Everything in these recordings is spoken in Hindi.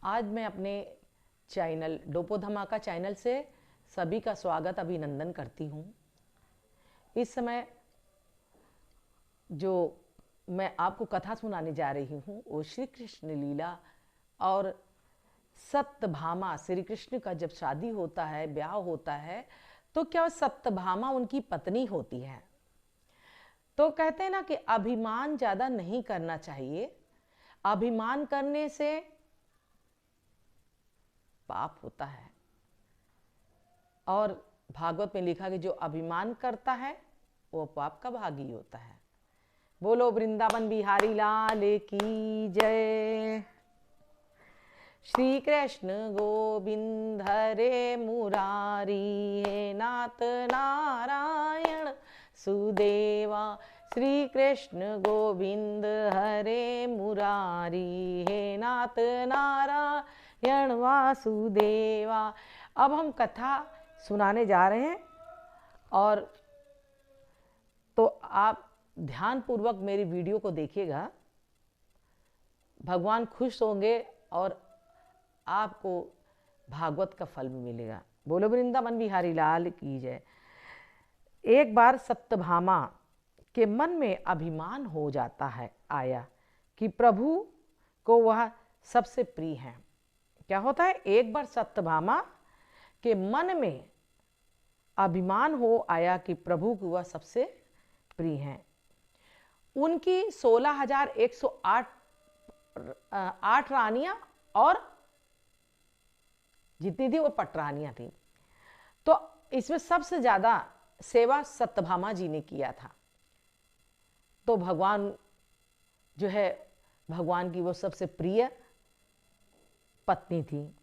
आज मैं अपने चैनल डोपो धमाका चैनल से सभी का स्वागत अभिनंदन करती हूँ। इस समय जो मैं आपको कथा सुनाने जा रही हूँ वो श्री कृष्ण लीला और सत्यभामा। श्री कृष्ण का जब शादी होता है, ब्याह होता है, तो क्या सत्यभामा उनकी पत्नी होती है। तो कहते हैं ना कि अभिमान ज़्यादा नहीं करना चाहिए, अभिमान करने से पाप होता है। और भागवत में लिखा कि जो अभिमान करता है वो पाप का भागी होता है। बोलो वृंदावन बिहारी लाल की जय। श्री कृष्ण गोविंद हरे मुरारी, हे नाथ नारायण सुदेवा। श्री कृष्ण गोविंद हरे मुरारी, हे नाथ नारायण वासुदेवा। अब हम कथा सुनाने जा रहे हैं और तो आप ध्यानपूर्वक मेरी वीडियो को देखिएगा। भगवान खुश होंगे और आपको भागवत का फल भी मिलेगा। बोलो वृंदावन बिहारी लाल की जय। एक बार सत्यभामा के मन में अभिमान हो जाता है आया कि प्रभु को वह सबसे प्रिय है। क्या होता है, एक बार सत्यभामा के मन में अभिमान हो आया कि प्रभु को वह सबसे प्रिय है। उनकी 16,108 रानियां और जितनी थी वो पटरानियां थी। तो इसमें सबसे ज्यादा सेवा सत्यभामा जी ने किया था। तो भगवान जो है, भगवान की वो सबसे प्रिय पत्नी थी।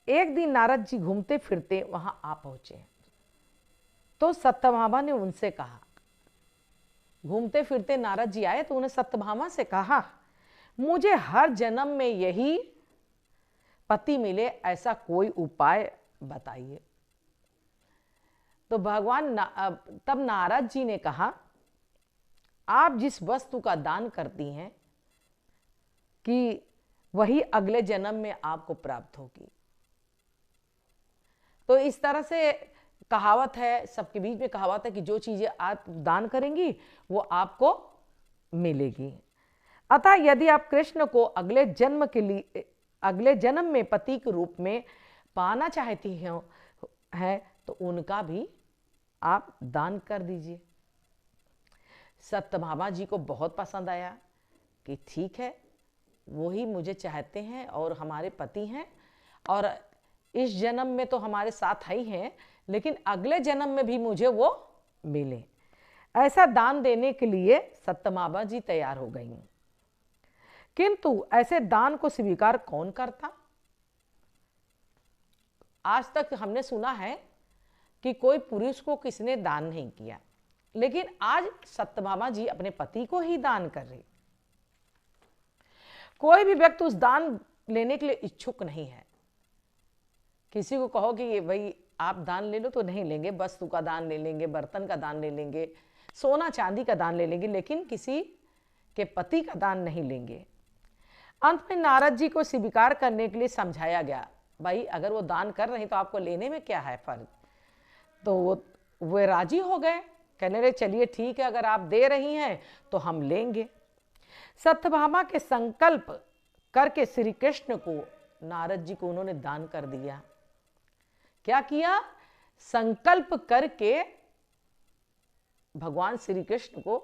एक दिन नारद जी घूमते फिरते वहां आ पहुंचे। तो सत्यभामा ने उनसे कहा, घूमते फिरते नारद जी आए तो उन्हें सत्यभामा से कहा, मुझे हर जन्म में यही पति मिले, ऐसा कोई उपाय बताइए। तो भगवान तब नारद जी ने कहा, आप जिस वस्तु का दान करती हैं कि वही अगले जन्म में आपको प्राप्त होगी। तो इस तरह से कहावत है, सबके बीच में कहावत है कि जो चीजें आप दान करेंगी वो आपको मिलेगी। अतः यदि आप कृष्ण को अगले जन्म में पति के रूप में पाना चाहती हैं तो उनका भी आप दान कर दीजिए। सत्यभामा जी को बहुत पसंद आया कि ठीक है, वो ही मुझे चाहते हैं और हमारे पति हैं, और इस जन्म में तो हमारे साथ ही हैं, लेकिन अगले जन्म में भी मुझे वो मिले। ऐसा दान देने के लिए सत्यभामा जी तैयार हो गई। किंतु ऐसे दान को स्वीकार कौन करता। आज तक हमने सुना है कि कोई पुरुष को किसने दान नहीं किया, लेकिन आज सत्यभामा जी अपने पति को ही दान कर रही। कोई भी व्यक्ति उस दान लेने के लिए इच्छुक नहीं है। किसी को कहो कि भाई आप दान ले लो तो नहीं लेंगे, वस्तु का दान ले लेंगे, बर्तन का दान ले लेंगे, सोना चांदी का दान ले लेंगे, लेकिन किसी के पति का दान नहीं लेंगे। अंत में नारद जी को स्वीकार करने के लिए समझाया गया, भाई अगर वो दान कर रहे हैं तो आपको लेने में क्या है फर्क। तो वो राजी हो गए, कहने लगे चलिए ठीक है, अगर आप दे रही हैं तो हम लेंगे। सत्यभामा के संकल्प करके श्री कृष्ण को, नारद जी को उन्होंने दान कर दिया। क्या किया, संकल्प करके भगवान श्री कृष्ण को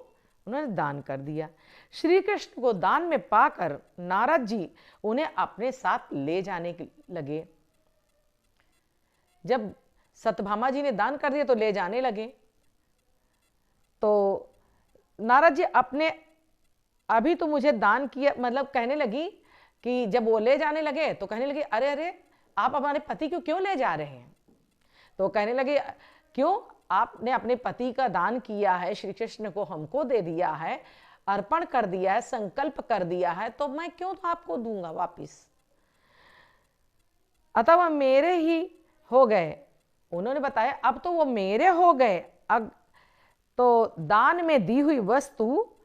उन्होंने दान कर दिया। श्री कृष्ण को दान में पाकर नारद जी उन्हें अपने साथ ले जाने लगे। जब सत्यभामा जी ने दान कर दिया तो ले जाने लगे। तो नारद जी अपने अभी तो मुझे दान किया, मतलब कहने लगी कि जब वो ले जाने लगे तो कहने लगे अरे अरे आप हमारे पति को क्यों ले जा रहे हैं। तो कहने लगे क्यों, आपने अपने पति का दान किया है, श्री कृष्ण को हमको दे दिया है, अर्पण कर दिया है, संकल्प कर दिया है, तो मैं क्यों तो आपको दूंगा वापिस। अतः वह मेरे ही हो गए। उन्होंने बताया अब तो वो मेरे हो गए। अब तो दान में दी हुई वस्तु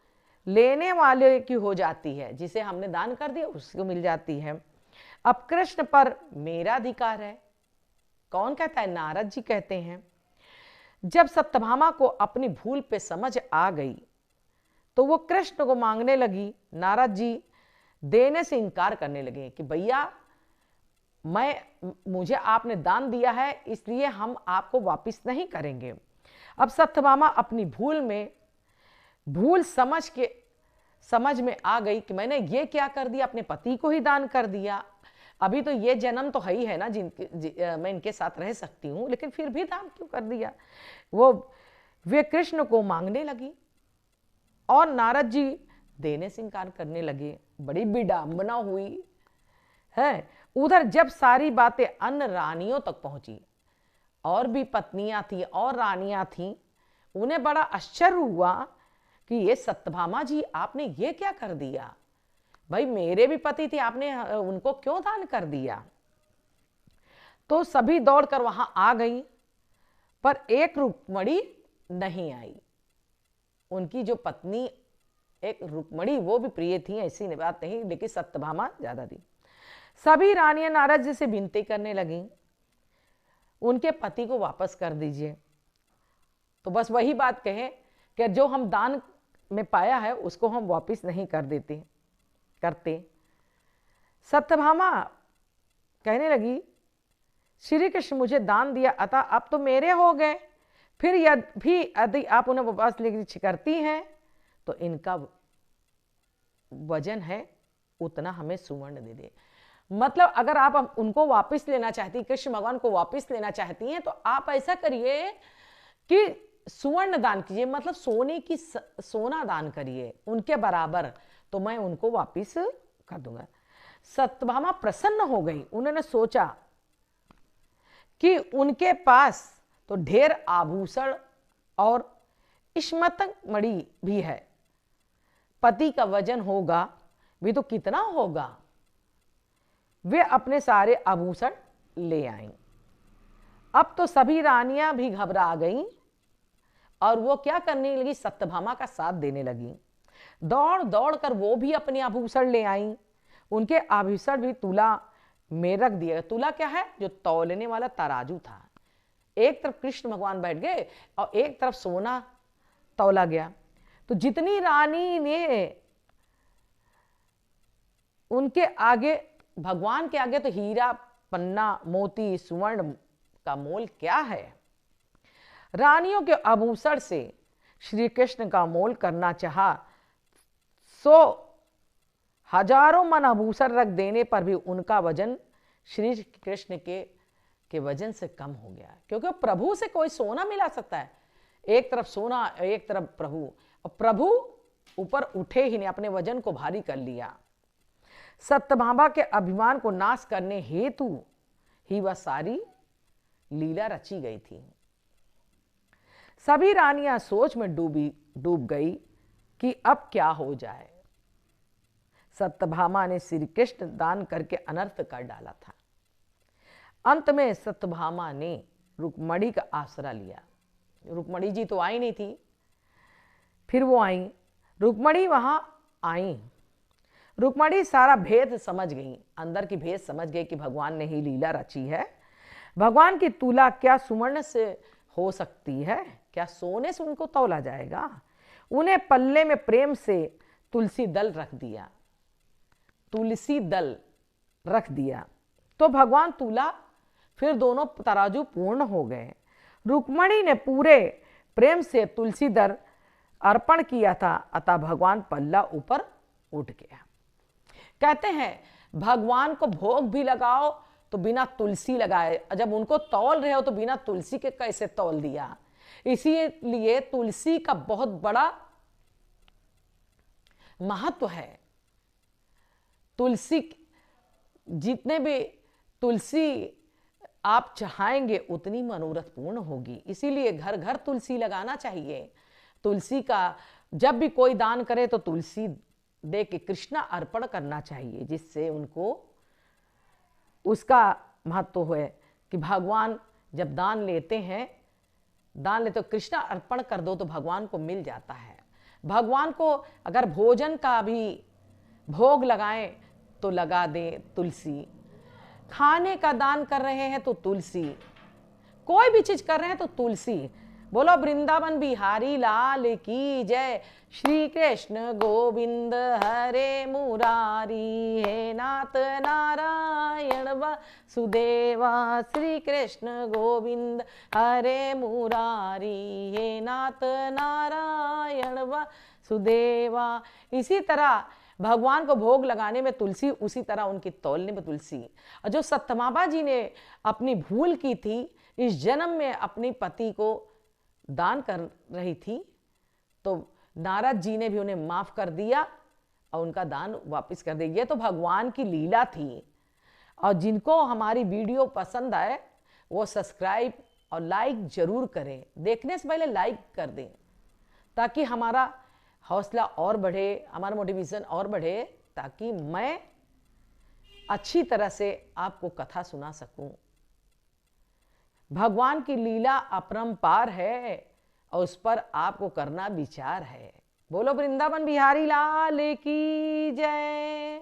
लेने वाले की हो जाती है, जिसे हमने दान कर दिया उसको मिल जाती है। अब कृष्ण पर मेरा अधिकार है। कौन कहता है? नारद जी कहते हैं। जब सत्यभामा को अपनी भूल पे समझ आ गई तो वो कृष्ण को मांगने लगी। नारद जी देने से इनकार करने लगे कि भैया मुझे आपने दान दिया है, इसलिए हम आपको वापस नहीं करेंगे। अब सत्यभामा अपनी भूल समझ में आ गई कि मैंने ये क्या कर दिया, अपने पति को ही दान कर दिया। अभी तो ये जन्म तो है ही है ना मैं इनके साथ रह सकती हूँ, लेकिन फिर भी दान क्यों कर दिया। वे कृष्ण को मांगने लगी और नारद जी देने से इनकार करने लगे। बड़ी विडंबना हुई है। उधर जब सारी बातें अन्य रानियों तक पहुंची, और भी पत्नियां थी और रानियां थी, उन्हें बड़ा आश्चर्य हुआ कि ये सत्यभामा जी आपने ये क्या कर दिया। भाई मेरे भी पति थे, आपने उनको क्यों दान कर दिया। तो सभी दौड़कर वहां आ गई, पर एक रुक्मणी नहीं आई। उनकी जो पत्नी एक रुक्मणी, वो भी प्रिय थी, ऐसी बात नहीं, लेकिन सत्यभामा ज्यादा थी। सभी रानियां नारद जी से विनती करने लगी, उनके पति को वापस कर दीजिए। तो बस वही बात कहे कि जो हम दान में पाया है उसको हम वापस नहीं करते। सत्यभामा कहने लगी, श्री कृष्ण मुझे दान दिया, अतः अब तो मेरे हो गए, फिर यदि आप उन्हें वापस लेकर करती हैं तो इनका वजन है उतना हमें सुवर्ण दे दे। मतलब अगर आप उनको वापस लेना चाहती, कृष्ण भगवान को वापस लेना चाहती हैं, तो आप ऐसा करिए कि सुवर्ण दान कीजिए, मतलब सोना दान करिए उनके बराबर, तो मैं उनको वापस कर दूंगा। सत्यभामा प्रसन्न हो गई। उन्होंने सोचा कि उनके पास तो ढेर आभूषण और स्मृत मणि भी है, पति का वजन होगा भी तो कितना होगा। वे अपने सारे आभूषण ले आईं। अब तो सभी रानियां भी घबरा गईं और वो क्या करने लगी, सत्यभामा का साथ देने लगी। दौड़ दौड़ कर वो भी अपने आभूषण ले आईं। उनके आभूषण भी तुला में रख दिया। तुला क्या है? जो तौलने वाला तराजू था। एक तरफ कृष्ण भगवान बैठ गए और एक तरफ सोना तौला गया। तो जितनी रानी ने उनके आगे, भगवान के आगे तो हीरा पन्ना मोती सुवर्ण का मोल क्या है। रानियों के आभूषण से श्री कृष्ण का मोल करना चाहा, सो हजारों मन आभूषण रख देने पर भी उनका वजन श्री कृष्ण के वजन से कम हो गया। क्योंकि प्रभु से कोई सोना मिला सकता है, एक तरफ सोना एक तरफ प्रभु, और प्रभु ऊपर उठे ही ने अपने वजन को भारी कर लिया। सत्यभामा के अभिमान को नाश करने हेतु ही वह सारी लीला रची गई थी। सभी रानियां सोच में डूब गई कि अब क्या हो जाए। सत्यभामा ने श्री कृष्ण दान करके अनर्थ कर डाला था। अंत में सत्यभामा ने रुक्मणी का आसरा लिया। रुक्मणी जी तो आई नहीं थी, फिर वो आई, रुक्मणी वहां आई। रुक्मणी सारा भेद समझ गई, अंदर की भेद समझ गई कि भगवान ने ही लीला रची है। भगवान की तुला क्या सुवर्ण से हो सकती है? क्या सोने से उनको तौला जाएगा? उन्हें पल्ले में प्रेम से तुलसी दल रख दिया तो भगवान तुला, फिर दोनों तराजू पूर्ण हो गए। रुक्मणी ने पूरे प्रेम से तुलसी दल अर्पण किया था, अतः भगवान पल्ला ऊपर उठ गया। कहते हैं भगवान को भोग भी लगाओ तो बिना तुलसी लगाए, जब उनको तौल रहे हो तो बिना तुलसी के कैसे तौल दिया। इसीलिए तुलसी का बहुत बड़ा महत्व है। तुलसी, जितने भी तुलसी आप चाहेंगे उतनी मनोरथ पूर्ण होगी। इसीलिए घर घर तुलसी लगाना चाहिए। तुलसी का जब भी कोई दान करे तो तुलसी दे के कृष्णा अर्पण करना चाहिए, जिससे उनको उसका महत्व है कि भगवान जब दान लेते तो कृष्णा अर्पण कर दो तो भगवान को मिल जाता है। भगवान को अगर भोजन का भी भोग लगाएं तो लगा दें तुलसी, खाने का दान कर रहे हैं तो तुलसी, कोई भी चीज कर रहे हैं तो तुलसी। बोलो वृंदावन बिहारी लाल की जय। श्री कृष्ण गोविंद हरे मुरारी, हे नाथ नारायण वासुदेवा। श्री कृष्ण गोविंद हरे मुरारी, हे नाथ नारायण वासुदेवा। इसी तरह भगवान को भोग लगाने में तुलसी, उसी तरह उनकी तौलने में तुलसी। और जो सत्यभामा जी ने अपनी भूल की थी, इस जन्म में अपनी पति को दान कर रही थी, तो नारद जी ने भी उन्हें माफ कर दिया और उनका दान वापस कर दिया। ये तो भगवान की लीला थी। और जिनको हमारी वीडियो पसंद आए वो सब्सक्राइब और लाइक जरूर करें। देखने से पहले लाइक कर दें ताकि हमारा हौसला और बढ़े, हमारा मोटिवेशन और बढ़े, ताकि मैं अच्छी तरह से आपको कथा सुना सकूं। भगवान की लीला अपरंपार है और उस पर आपको करना विचार है। बोलो वृंदावन बिहारी लाल की जय।